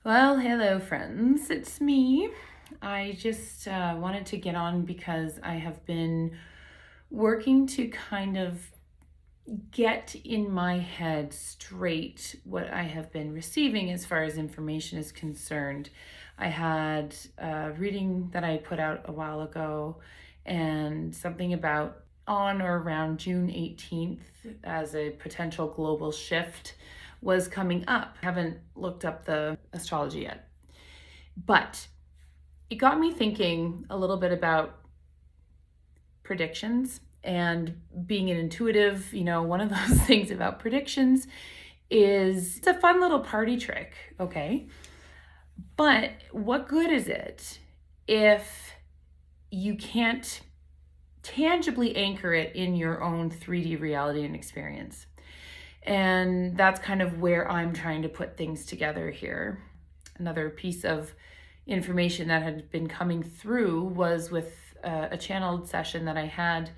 Well, hello friends, it's me. I just wanted to get on because I have been working to kind of get in my head straight what I have been receiving as far as information is concerned. I had a reading that I put out a while ago and something about on or around June 18th as a potential global shift was coming up. I haven't looked up the astrology yet, but it got me thinking a little bit about predictions and being an intuitive. One of those things about predictions is it's a fun little party trick, okay? But what good is it if you can't tangibly anchor it in your own 3D reality and experience? And that's kind of where I'm trying to put things together here. Another piece of information that had been coming through was with a channeled session that I had.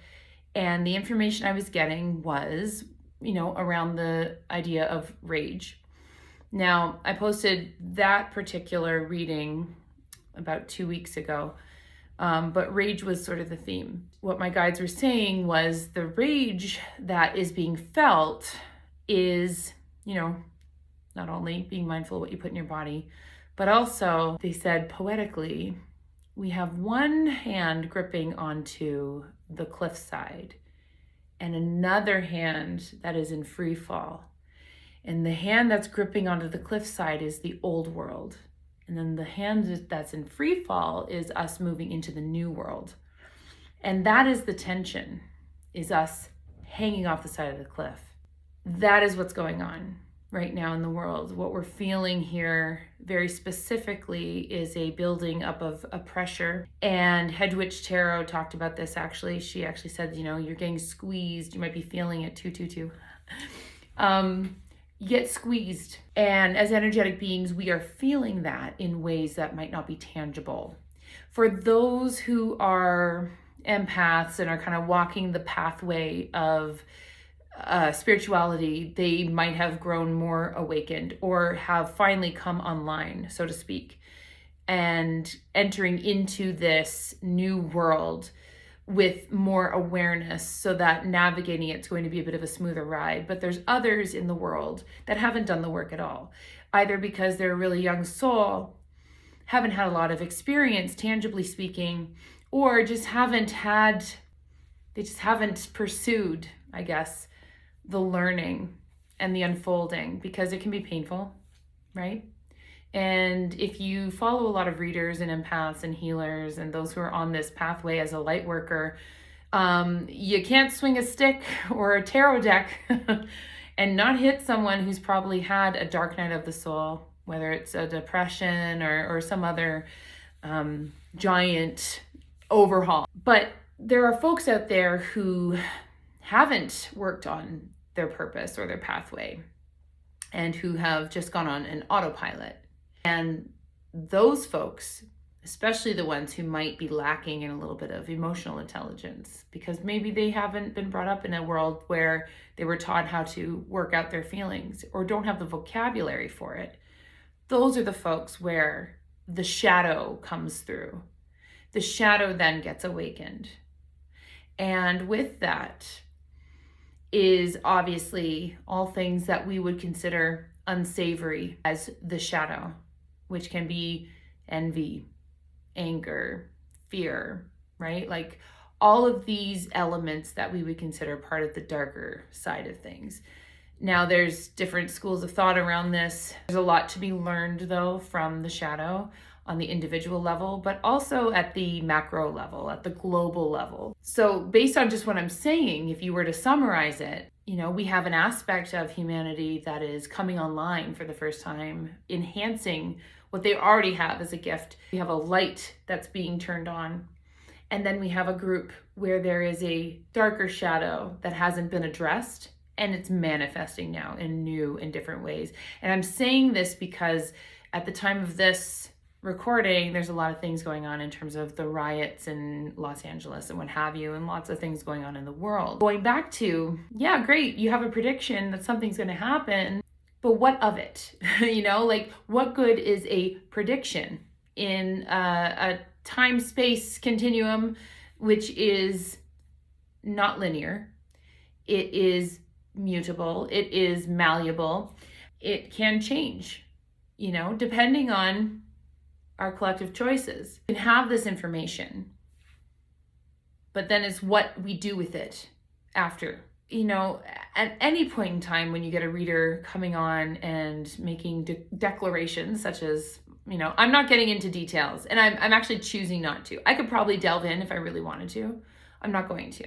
And the information I was getting was, around the idea of rage. Now, I posted that particular reading about 2 weeks ago, but rage was sort of the theme. What my guides were saying was the rage that is being felt is, not only being mindful of what you put in your body, but also, they said poetically, we have one hand gripping onto the cliffside and another hand that is in free fall. And the hand that's gripping onto the cliffside is the old world. And then the hand that's in free fall is us moving into the new world. And that is the tension, is us hanging off the side of the cliff. That is what's going on right now in the world. What we're feeling here very specifically is a building up of a pressure. And Hedwig Tarot talked about this actually. She actually said, you're getting squeezed. You might be feeling it too. You get squeezed. And as energetic beings, we are feeling that in ways that might not be tangible. For those who are empaths and are kind of walking the pathway of spirituality, they might have grown more awakened or have finally come online, so to speak, and entering into this new world with more awareness so that navigating it's going to be a bit of a smoother ride. But there's others in the world that haven't done the work at all, either because they're a really young soul, haven't had a lot of experience, tangibly speaking, or just haven't pursued, I guess, the learning and the unfolding, because it can be painful, right? And if you follow a lot of readers and empaths and healers and those who are on this pathway as a light worker, you can't swing a stick or a tarot deck and not hit someone who's probably had a dark night of the soul, whether it's a depression or some other giant overhaul. But there are folks out there who haven't worked on their purpose or their pathway and who have just gone on an autopilot. And those folks, especially the ones who might be lacking in a little bit of emotional intelligence, because maybe they haven't been brought up in a world where they were taught how to work out their feelings or don't have the vocabulary for it. Those are the folks where the shadow comes through. The shadow then gets awakened. And with that is obviously all things that we would consider unsavory as the shadow, which can be envy, anger, fear, right? Like all of these elements that we would consider part of the darker side of things. Now, there's different schools of thought around this. There's a lot to be learned, though, from the shadow on the individual level, but also at the macro level, at the global level. So based on just what I'm saying, if you were to summarize it, we have an aspect of humanity that is coming online for the first time, enhancing what they already have as a gift. We have a light that's being turned on. And then we have a group where there is a darker shadow that hasn't been addressed, and it's manifesting now in new and different ways. And I'm saying this because at the time of this recording, there's a lot of things going on in terms of the riots in Los Angeles and what have you, and lots of things going on in the world. Going back to, yeah, great, you have a prediction that something's going to happen. but what of it? Like what good is a prediction in a time-space continuum, which is not linear? It is mutable. It is malleable. It can change, depending on our collective choices. We can have this information, but then it's what we do with it after. At any point in time when you get a reader coming on and making declarations such as, I'm not getting into details, and I'm actually choosing not to. I could probably delve in if I really wanted to. I'm not going to.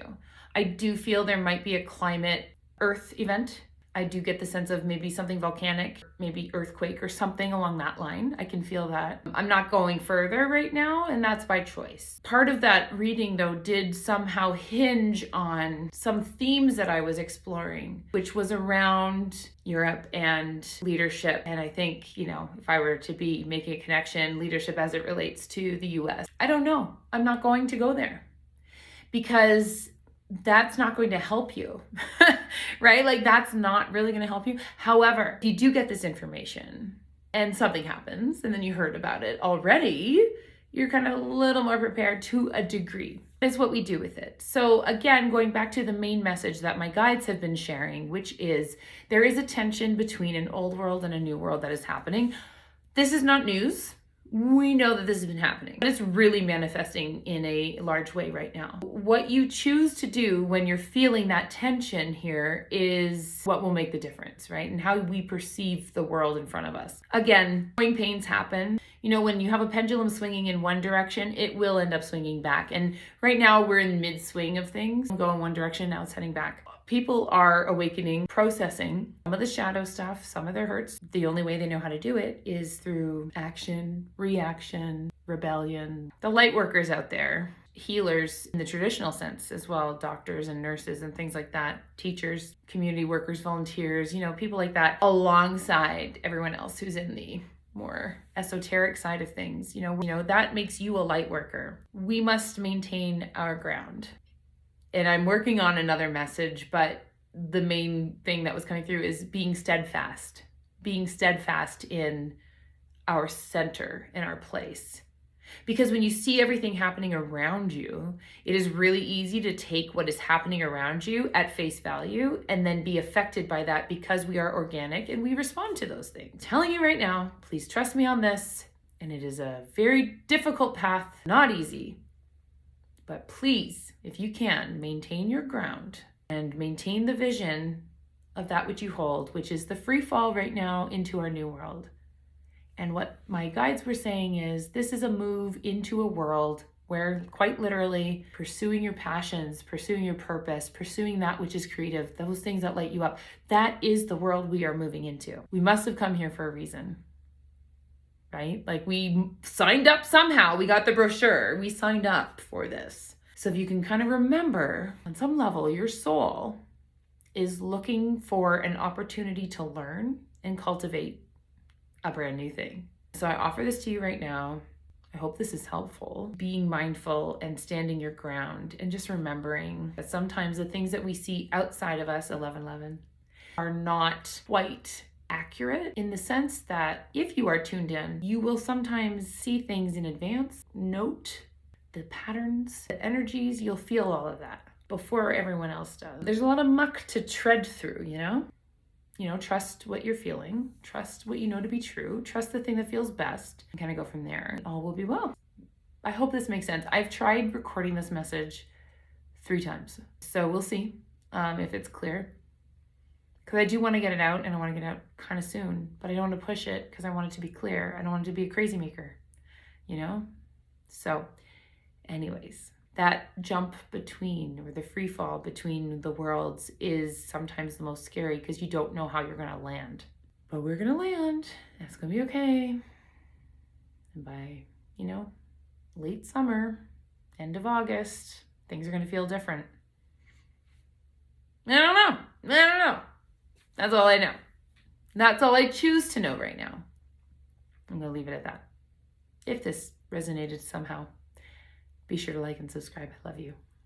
I do feel there might be a climate earth event. I do get the sense of maybe something volcanic, maybe earthquake or something along that line. I can feel that. I'm not going further right now, and that's by choice. Part of that reading, though, did somehow hinge on some themes that I was exploring, which was around Europe and leadership. And I think, if I were to be making a connection, leadership as it relates to the US, I don't know. I'm not going to go there because that's not going to help you, right? Like that's not really going to help you. However, if you do get this information and something happens and then you heard about it already, you're kind of a little more prepared to a degree. It's what we do with it. So again, going back to the main message that my guides have been sharing, which is there is a tension between an old world and a new world that is happening. This is not news. We know that this has been happening, but it's really manifesting in a large way right now. What you choose to do when you're feeling that tension here is what will make the difference, right? And how we perceive the world in front of us. Again, growing pains happen. When you have a pendulum swinging in one direction, it will end up swinging back. And right now we're in mid-swing of things. Go in one direction, now it's heading back. People are awakening, processing some of the shadow stuff, some of their hurts. The only way they know how to do it is through action, reaction, rebellion. The light workers out there, healers in the traditional sense as well, doctors and nurses and things like that, teachers, community workers, volunteers, people like that, alongside everyone else who's in the more esoteric side of things. That makes you a light worker. We must maintain our ground. And I'm working on another message, but the main thing that was coming through is being steadfast in our center, in our place. Because when you see everything happening around you, it is really easy to take what is happening around you at face value and then be affected by that because we are organic and we respond to those things. I'm telling you right now, please trust me on this. And it is a very difficult path, not easy. But please, if you can, maintain your ground and maintain the vision of that which you hold, which is the free fall right now into our new world. And what my guides were saying is this is a move into a world where quite literally pursuing your passions, pursuing your purpose, pursuing that which is creative, those things that light you up, that is the world we are moving into. We must have come here for a reason. Right? Like we signed up somehow. We got the brochure. We signed up for this. So if you can kind of remember, on some level, your soul is looking for an opportunity to learn and cultivate a brand new thing. So I offer this to you right now. I hope this is helpful. Being mindful and standing your ground and just remembering that sometimes the things that we see outside of us, 1111, are not quite accurate in the sense that if you are tuned in, you will sometimes see things in advance, note the patterns, the energies, you'll feel all of that before everyone else does. There's a lot of muck to tread through, trust what you're feeling, trust what you know to be true, trust the thing that feels best, and kind of go from there. All will be well. I hope this makes sense. I've tried recording this message 3 times, so we'll see if it's clear. Because I do want to get it out, and I want to get it out kind of soon, but I don't want to push it because I want it to be clear. I don't want it to be a crazy maker, So anyways, that jump between, or the free fall between the worlds is sometimes the most scary because you don't know how you're going to land. But we're going to land. It's going to be okay. And by, late summer, end of August, things are going to feel different. I don't know. That's all I know. That's all I choose to know right now. I'm going to leave it at that. If this resonated somehow, be sure to like and subscribe. I love you.